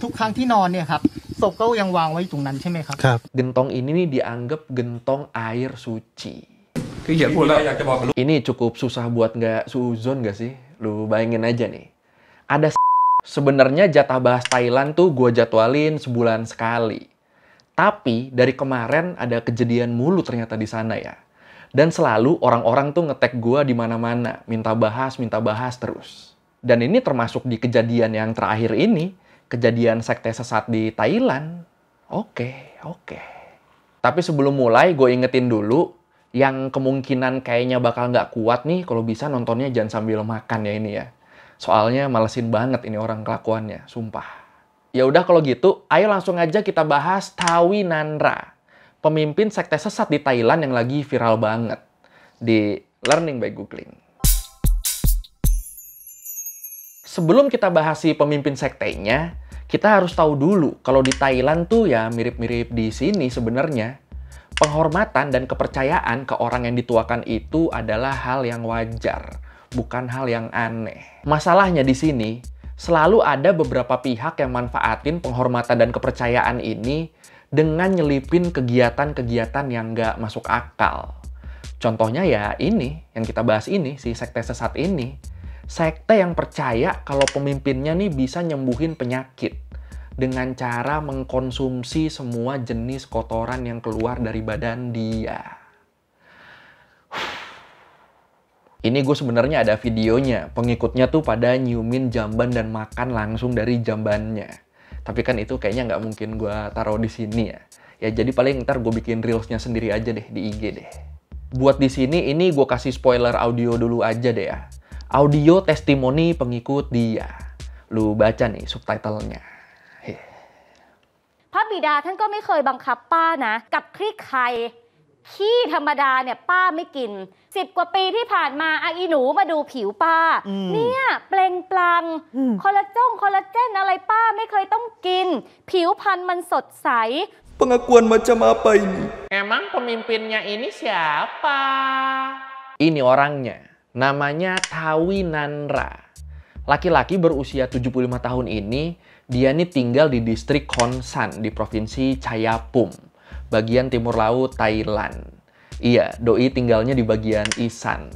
ทุกครั้งที่นอนเนี่ยครับศพก็ยังวางไว้ตรงนั้นใช่ไหมครับ ครับ Gentong ini nih dianggap gentong air suci. คือเขียนพูดแล้วอยากจะบอกกับลูก Ini cukup susah buat nggak suzon nggak sih? Lu bayangin aja nih. Ada sebenarnya jatah bahas Thailand tuh gue jadwalin sebulan sekali. Tapi dari kemarin ada kejadian mulu ternyata di sana ya. Dan selalu orang-orang tuh nge-tag gue di mana-mana, minta bahas terus. Dan ini termasuk di kejadian yang terakhir ini, kejadian sekte sesat di Thailand. Oke. Tapi sebelum mulai, gue ingetin dulu, yang kemungkinan kayaknya bakal nggak kuat nih, kalau bisa nontonnya jangan sambil makan ya ini ya. Soalnya malesin banget ini orang kelakuannya, sumpah. Ya udah kalau gitu, ayo langsung aja kita bahas Tawi Nanra, pemimpin sekte sesat di Thailand yang lagi viral banget di Learning by Googling. Sebelum kita bahas si pemimpin sektenya, kita harus tahu dulu kalau di Thailand tuh ya mirip-mirip di sini sebenarnya. Penghormatan dan kepercayaan ke orang yang dituakan itu adalah hal yang wajar, bukan hal yang aneh. Masalahnya di sini, selalu ada beberapa pihak yang manfaatin penghormatan dan kepercayaan ini dengan nyelipin kegiatan-kegiatan yang nggak masuk akal. Contohnya ya ini, yang kita bahas ini, si sekte sesat ini. Sekte yang percaya kalau pemimpinnya nih bisa nyembuhin penyakit dengan cara mengkonsumsi semua jenis kotoran yang keluar dari badan dia. Ini gue sebenarnya ada videonya, pengikutnya tuh pada nyiumin jamban dan makan langsung dari jambannya. Tapi kan itu kayaknya nggak mungkin gue taruh di sini ya. Ya jadi paling ntar gue bikin reelsnya sendiri aja deh di IG deh. Buat di sini ini gue kasih spoiler audio dulu aja deh ya. Audio testimoni pengikut dia. Lu baca nih subtitlenya. พระบิดาท่านก็ไม่เคยบังคับป้านะกับพริกไทยขี้ธรรมดาเนี่ยป้าไม่กิน10 กว่าปีที่ผ่านมาอีหนูมาดูผิวป้าเนี่ยเปล่งปลั่งคอลลาเจนอะไรป้าไม่เคยต้องกินผิวพรรณมันสดใส pengakuan macam apa ini? Emang pemimpinnya ini siapa? Ini orangnya, namanya Tawi Nanra. Laki-laki berusia 75 tahun ini, dia nih tinggal di distrik Khon San di provinsi Chayapum, bagian timur laut Thailand. Iya, doi tinggalnya di bagian Isan.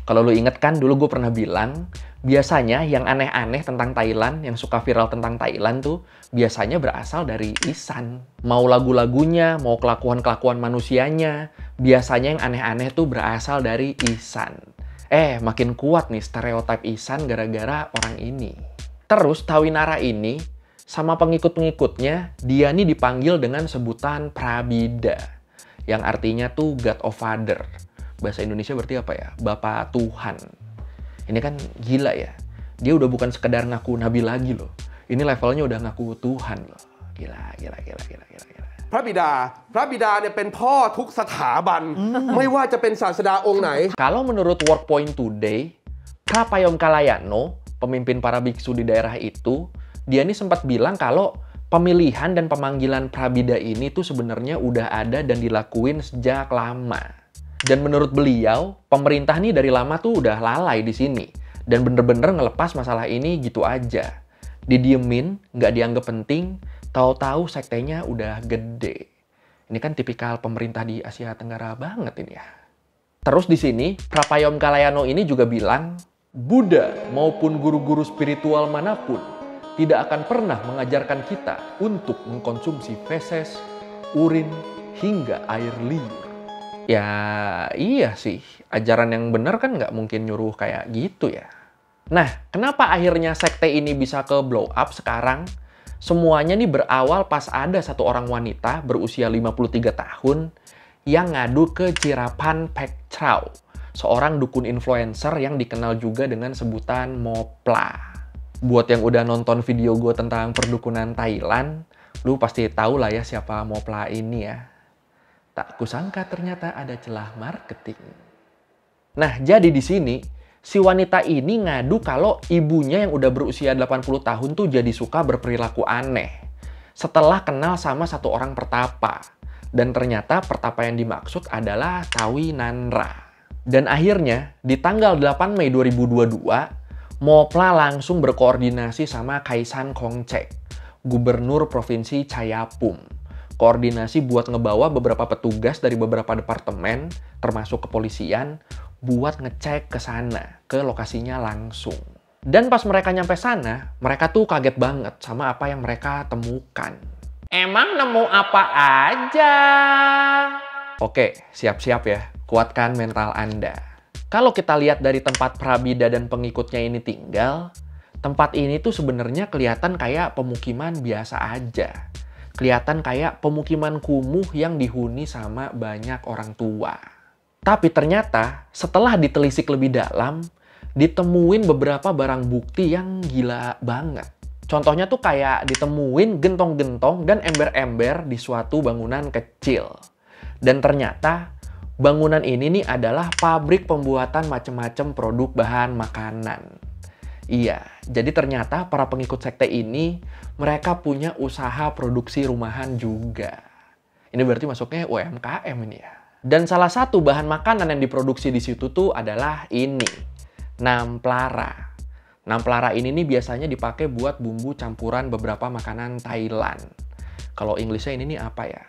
Kalau lu inget kan dulu gue pernah bilang, biasanya yang aneh-aneh tentang Thailand, yang suka viral tentang Thailand tuh, biasanya berasal dari Isan. Mau lagu-lagunya, mau kelakuan-kelakuan manusianya, biasanya yang aneh-aneh tuh berasal dari Isan. Makin kuat nih stereotip Isan gara-gara orang ini. Terus Tawi Nara ini sama pengikut-pengikutnya, dia nih dipanggil dengan sebutan Prabida, yang artinya tuh God of Father. Bahasa Indonesia berarti apa ya? Bapak Tuhan. Ini kan gila ya. Dia udah bukan sekedar ngaku nabi lagi loh. Ini levelnya udah ngaku Tuhan loh. Gila. พระบิดาเนี่ยเป็นพ่อทุกสถาบัน ไม่ว่าจะเป็นศาสดาองค์ไหน Kalau menurut Workpoint Today, Prapayom Kalayano, pemimpin para biksu di daerah itu, dia ini sempat bilang kalau pemilihan dan pemanggilan Prabida ini tuh sebenarnya udah ada dan dilakuin sejak lama. Dan menurut beliau, pemerintah nih dari lama tuh udah lalai di sini. Dan bener-bener ngelepas masalah ini gitu aja. Didiemin, nggak dianggap penting, tahu-tahu sektenya udah gede. Ini kan tipikal pemerintah di Asia Tenggara banget ini ya. Terus di sini, Prapayom Kalayano ini juga bilang, Buddha maupun guru-guru spiritual manapun tidak akan pernah mengajarkan kita untuk mengkonsumsi feses, urin, hingga air liur. Ya iya sih, ajaran yang benar kan nggak mungkin nyuruh kayak gitu ya. Nah, kenapa akhirnya sekte ini bisa ke blow up sekarang? Semuanya nih berawal pas ada satu orang wanita berusia 53 tahun yang ngadu ke Chirapan Pektrau, seorang dukun influencer yang dikenal juga dengan sebutan Mopla. Buat yang udah nonton video gue tentang perdukunan Thailand, lu pasti tahu lah ya siapa Mopla ini ya. Tak kusangka ternyata ada celah marketing. Nah, jadi di sini si wanita ini ngadu kalau ibunya yang udah berusia 80 tahun tuh jadi suka berperilaku aneh setelah kenal sama satu orang pertapa. Dan ternyata pertapa yang dimaksud adalah Tawi Nanra. Dan akhirnya di tanggal 8 Mei 2022, Mopla langsung berkoordinasi sama Kaisan Kongcek Gubernur Provinsi Chayapum. Koordinasi buat ngebawa beberapa petugas dari beberapa departemen, termasuk kepolisian, buat ngecek ke sana, ke lokasinya langsung. Dan pas mereka nyampe sana, mereka tuh kaget banget sama apa yang mereka temukan. Emang nemu apa aja? Oke, siap-siap ya. Kuatkan mental Anda. Kalau kita lihat dari tempat Prabida dan pengikutnya ini tinggal, tempat ini tuh sebenarnya kelihatan kayak pemukiman biasa aja. Kelihatan kayak pemukiman kumuh yang dihuni sama banyak orang tua. Tapi ternyata setelah ditelisik lebih dalam, ditemuin beberapa barang bukti yang gila banget. Contohnya tuh kayak ditemuin gentong-gentong dan ember-ember di suatu bangunan kecil. Dan ternyata bangunan ini nih adalah pabrik pembuatan macam-macam produk bahan makanan. Iya, jadi ternyata para pengikut sekte ini, mereka punya usaha produksi rumahan juga. Ini berarti masuknya UMKM ini ya. Dan salah satu bahan makanan yang diproduksi di situ tuh adalah ini, namplara. Namplara ini nih biasanya dipakai buat bumbu campuran beberapa makanan Thailand. Kalau Inggrisnya ini nih apa ya?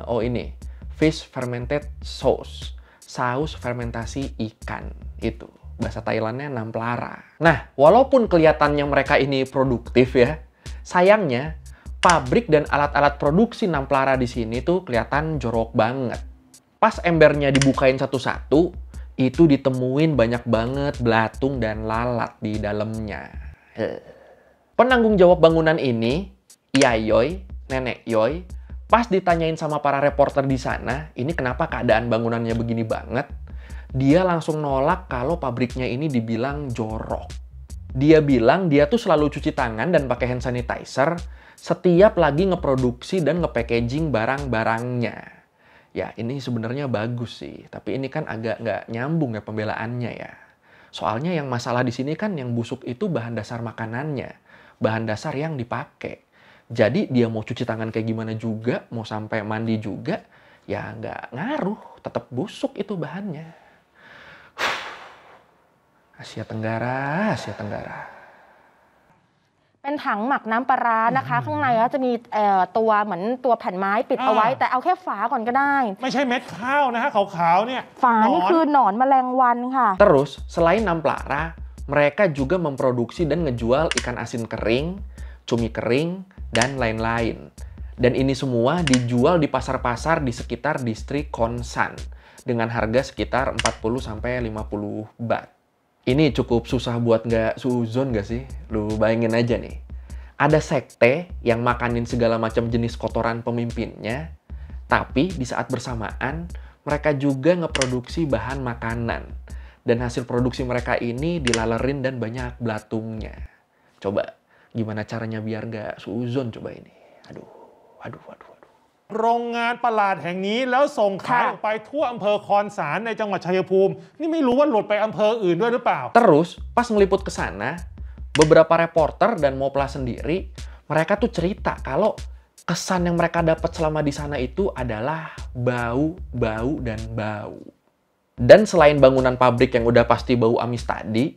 Ini, fish fermented sauce. Saus fermentasi ikan, itu. Bahasa Thailandnya namplara. Nah, walaupun kelihatannya mereka ini produktif ya, sayangnya pabrik dan alat-alat produksi namplara di sini tuh kelihatan jorok banget. Pas embernya dibukain satu-satu, itu ditemuin banyak banget belatung dan lalat di dalamnya. Penanggung jawab bangunan ini, Yayoy, Nenek Yoy, pas ditanyain sama para reporter di sana, ini kenapa keadaan bangunannya begini banget, dia langsung nolak kalau pabriknya ini dibilang jorok. Dia bilang dia tuh selalu cuci tangan dan pakai hand sanitizer setiap lagi ngeproduksi dan nge-packaging barang-barangnya. Ya, ini sebenarnya bagus sih, tapi ini kan agak nggak nyambung ya pembelaannya ya. Soalnya yang masalah di sini kan yang busuk itu bahan dasar makanannya, bahan dasar yang dipakai. Jadi dia mau cuci tangan kayak gimana juga, mau sampai mandi juga, ya nggak ngaruh, tetap busuk itu bahannya. Asia Tenggara, Asia Tenggara. เป็นถังหมักน้ำปลาร้านะคะ ข้างในก็จะมีตัวเหมือนตัวแผ่นไม้ปิดเอาไว้ แต่เอาแค่ฝาก่อนก็ได้ ไม่ใช่เม็ดข้าวนะฮะขาวๆเนี่ย ฝานี่คือหนอนแมลงวันค่ะ Terus, selain namplara, mereka juga memproduksi dan ngejual ikan asin kering, cumi kering, dan lain-lain. Dan ini semua dijual di pasar-pasar di sekitar distrik Konsan dengan harga sekitar 40-50 baht. Ini cukup susah buat nggak suzon nggak sih? Lu bayangin aja nih. Ada sekte yang makanin segala macam jenis kotoran pemimpinnya, tapi di saat bersamaan mereka juga ngeproduksi bahan makanan. Dan hasil produksi mereka ini dilalerin dan banyak belatungnya. Coba, gimana caranya biar nggak suzon coba ini? Aduh. โรงงานประหลาดแห่งนี้แล้วส่งขายออกไปทั่วอำเภอคอนสารในจังหวัดชัยภูมินี่ไม่รู้ว่าหลุดไปอำเภออื่นด้วยหรือเปล่า Terus, pas ngeliput ke sana, beberapa reporter dan Mopla sendiri, mereka tuh cerita kalau kesan yang mereka dapat selama di sana itu adalah bau, dan bau. Dan selain bangunan pabrik yang udah pasti bau amis tadi,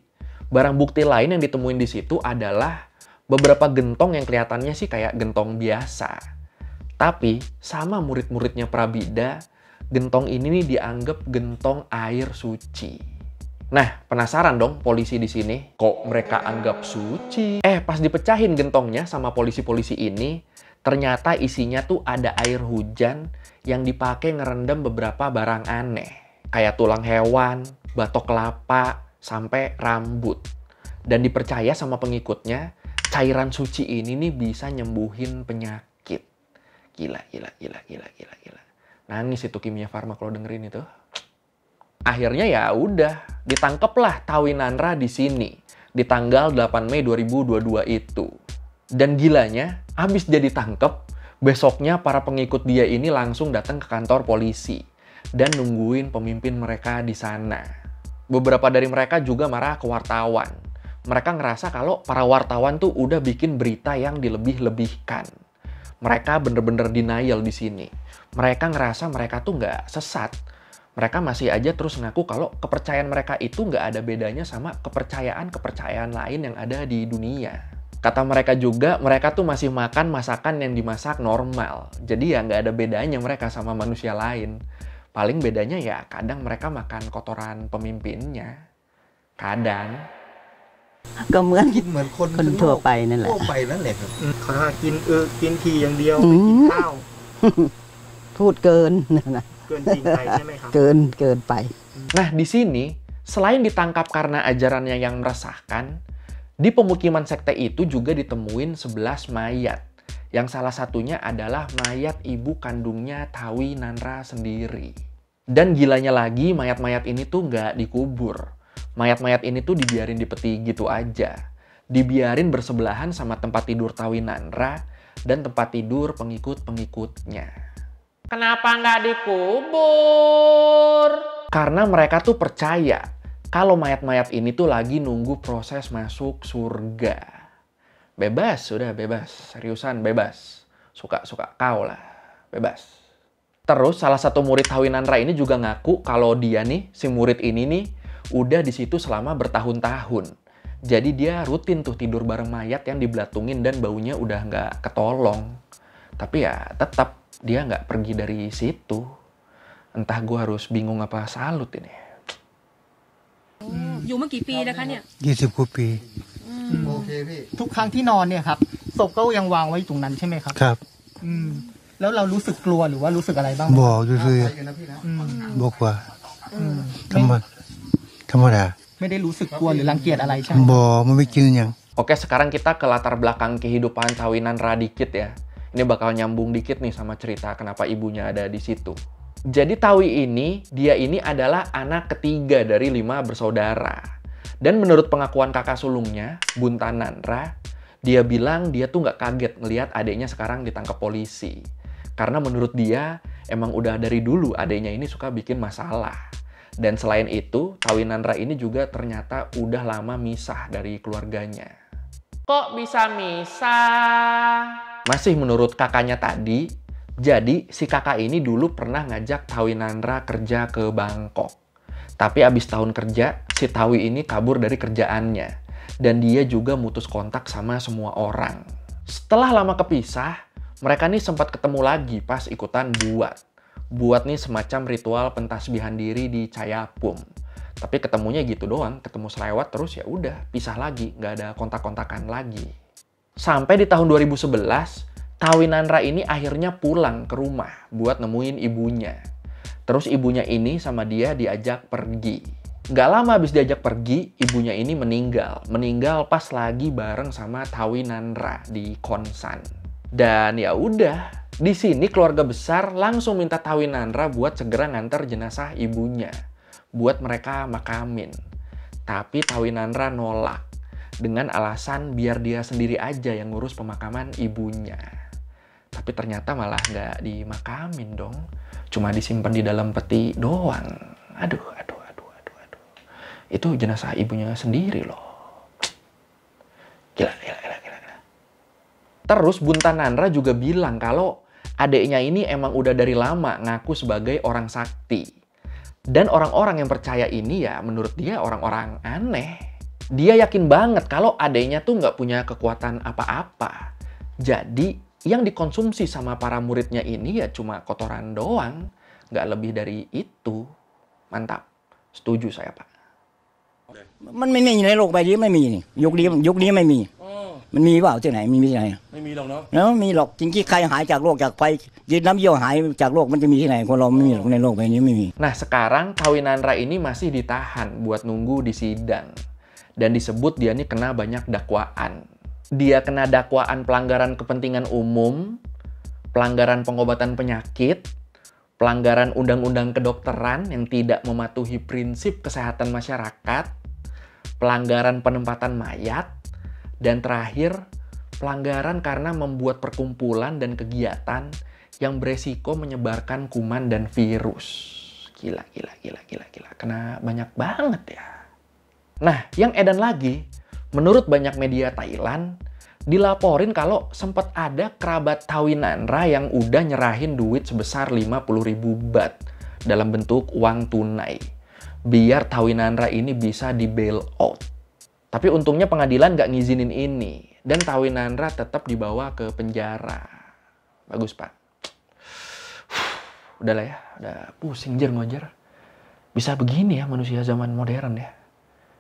barang bukti lain yang ditemuin di situ adalah beberapa gentong yang kelihatannya sih kayak gentong biasa. Tapi, sama murid-muridnya Prabida, gentong ini nih dianggap gentong air suci. Nah, penasaran dong polisi di sini? Kok mereka anggap suci? Pas dipecahin gentongnya sama polisi-polisi ini, ternyata isinya tuh ada air hujan yang dipakai ngerendam beberapa barang aneh. Kayak tulang hewan, batok kelapa, sampai rambut. Dan dipercaya sama pengikutnya, cairan suci ini nih bisa nyembuhin penyakit. Gila. Nangis itu Kimia Farma kalau dengerin itu. Akhirnya ya udah, ditangkeplah Tawinanra di sini di tanggal 8 Mei 2022 itu. Dan gilanya, habis dia ditangkep, besoknya para pengikut dia ini langsung datang ke kantor polisi dan nungguin pemimpin mereka di sana. Beberapa dari mereka juga marah ke wartawan. Mereka ngerasa kalau para wartawan tuh udah bikin berita yang dilebih-lebihkan. Mereka bener-bener denial di sini. Mereka ngerasa mereka tuh nggak sesat. Mereka masih aja terus ngaku kalau kepercayaan mereka itu nggak ada bedanya sama kepercayaan-kepercayaan lain yang ada di dunia. Kata mereka juga, mereka tuh masih makan masakan yang dimasak normal. Jadi ya nggak ada bedanya mereka sama manusia lain. Paling bedanya ya kadang mereka makan kotoran pemimpinnya. Kadang. ก็เหมือน กินเหมือนคน คนทั่วไปนั่นแหละ ทั่วไปนั่นแหละครับเขาหากินกินทีอย่างเดียว อืม ไม่กินข้าว พูดเกินนะ เกินจริงไปใช่ไหมครับ เกินไป Nah, di sini, selain ditangkap karena ajarannya yang meresahkan, di pemukiman sekte itu juga ditemuin 11 mayat. Yang salah satunya adalah mayat ibu kandungnya Tawi Nanra sendiri. Dan gilanya lagi, mayat-mayat ini tuh nggak dikubur. Mayat-mayat ini tuh dibiarin di peti gitu aja. Dibiarin bersebelahan sama tempat tidur Tawi Nanra dan tempat tidur pengikut-pengikutnya. Kenapa nggak dikubur? Karena mereka tuh percaya kalau mayat-mayat ini tuh lagi nunggu proses masuk surga. Bebas, sudah bebas. Seriusan bebas. Suka-suka kau lah. Bebas. Terus salah satu murid Tawi Nanra ini juga ngaku kalau dia nih, si murid ini nih, udah di situ selama bertahun-tahun. Jadi dia rutin tuh tidur bareng mayat yang dibelatungin dan baunya udah nggak ketolong. Tapi ya tetap dia nggak pergi dari situ. Entah gue harus bingung apa salut ini. อยู่มากี่ปีแล้วคะเนี่ย 20 กว่าปี โอเคพี่ทุกครั้งที่นอนเนี่ยครับศพก็ยังวางไว้ตรงนั้นใช่ไหมครับ ครับ แล้วเรารู้สึกกลัวหรือว่ารู้สึกอะไรบ้างไหม บอกอยู่คือ บอกว่า ธรรมดา ไม่ได้รู้สึกกลัวหรือรังเกียจอะไรใช่ไหม บอกมันไม่กินอย่าง Oke, sekarang kita ke latar belakang kehidupan Tawi Nanra dikit ya. Ini bakal nyambung dikit nih sama cerita kenapa ibunya ada di situ. Jadi Tawi ini, dia ini adalah anak ketiga dari 5 bersaudara. Dan menurut pengakuan kakak sulungnya, Bunta Nanra, dia bilang dia tuh nggak kaget ngelihat adiknya sekarang ditangkap polisi. Karena menurut dia, emang udah dari dulu adiknya ini suka bikin masalah. Dan selain itu, Tawi Nanra ini juga ternyata udah lama misah dari keluarganya. Kok bisa misah? Masih menurut kakaknya tadi, jadi si kakak ini dulu pernah ngajak Tawi Nanra kerja ke Bangkok. Tapi abis tahun kerja, si Tawi ini kabur dari kerjaannya. Dan dia juga mutus kontak sama semua orang. Setelah lama kepisah, mereka nih sempat ketemu lagi pas ikutan buat. Buat nih semacam ritual pentasbihan diri di Cayapum. Tapi ketemunya gitu doang, ketemu selewat terus ya udah pisah lagi, nggak ada kontak-kontakan lagi. Sampai di tahun 2011, Tawi Nanra ini akhirnya pulang ke rumah buat nemuin ibunya. Terus ibunya ini sama dia diajak pergi. Nggak lama habis diajak pergi, ibunya ini meninggal. Meninggal pas lagi bareng sama Tawi Nanra di Konsan. Dan ya udah, di sini keluarga besar langsung minta Tawi Nanra buat segera nganter jenazah ibunya. Buat mereka makamin. Tapi Tawi Nanra nolak. Dengan alasan biar dia sendiri aja yang ngurus pemakaman ibunya. Tapi ternyata malah nggak dimakamin dong. Cuma disimpan di dalam peti doang. Aduh. Itu jenazah ibunya sendiri loh. Gila. Terus Bunta Nanra juga bilang kalau adiknya ini emang udah dari lama ngaku sebagai orang sakti. Dan orang-orang yang percaya ini ya menurut dia orang-orang aneh. Dia yakin banget kalau adiknya tuh nggak punya kekuatan apa-apa. Jadi yang dikonsumsi sama para muridnya ini ya cuma kotoran doang. Nggak lebih dari itu. Mantap. Setuju saya, Pak. มันไม่มีในโลกใบนี้ไม่มีนี่ยุคนี้ไม่มีมันมีเปล่าที่ไหนมีที่ไหนไม่มีหรอกเนาะแล้วมีหรอกจริงๆใครหายจากโรคจากไฟยืนน้ำเยี่ยวหายจากโรคมันจะมีที่ไหนคนเราไม่มีหรอกในโลกใบนี้ไม่มี Nah, sekarang Tawi Nanra ini masih ditahan buat nunggu di sidang. Dan disebut dia nih kena banyak dakwaan. Dia kena dakwaan pelanggaran kepentingan umum, pelanggaran pengobatan penyakit, pelanggaran undang-undang kedokteran yang tidak mematuhi prinsip kesehatan masyarakat, pelanggaran penempatan mayat, dan terakhir, pelanggaran karena membuat perkumpulan dan kegiatan yang beresiko menyebarkan kuman dan virus. Gila. Kena banyak banget ya. Nah, yang edan lagi, menurut banyak media Thailand, dilaporin kalau sempat ada kerabat Tawi Nanra yang udah nyerahin duit sebesar 50.000 baht dalam bentuk uang tunai. Biar Tawi Nanra ini bisa di bail out. Tapi untungnya pengadilan nggak ngizinin ini. dan Tawinanra tetap dibawa ke penjara. Bagus, Pak. Udah lah ya, udah pusing Jer ngojer. Bisa begini ya manusia zaman modern ya.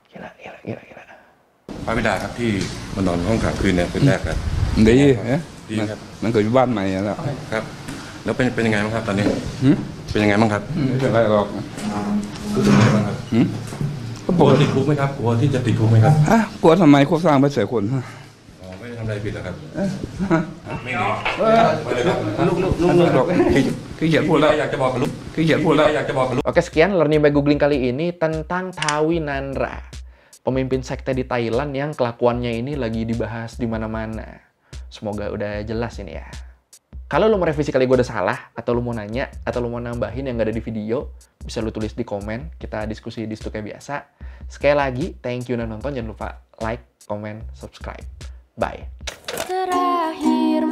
Gila. พระบิดาครับที่มานอนห้องขังคืนเนี่ยคืนแรกครับ ดีฮะ ดีครับ มันเกิดอยู่บ้านใหม่แล้ว ครับแล้วเป็นยังไงบ้างครับตอนนี้เป็นยังไงบ้างครับ ไม่เป็นไรหรอก รู้สึกยังไงบ้างครับ ก็ ก ป ลัว กติ ติดคุกไหมครับกลัวที่จะติดคุกไหมครับ ฮะกลัวทำไมเขาสร้างไปใส่คนฮะ อ๋อไม่ได้ทำอะไรผิดนะครับไม่ดี ลูกหรอกขี้เกียจพูดแล้ว อยากจะบอกกับลูก ขี้เกียจพูดแล้ว อยากจะบอกกับลูก Oke, sekian Learning by Googling kali ini tentang Tawinanra, pemimpin sekte di Thailand yang kelakuannya ini lagi dibahas di mana-mana. Semoga udah jelas ini ya. Kalau lo mau revisi kali gue udah salah, atau lo mau nanya, atau lo mau nambahin yang gak ada di video, bisa lo tulis di komen, kita diskusi di situ kayak biasa. Sekali lagi, thank you udah nonton, jangan lupa like, comment, subscribe. Bye. Terakhir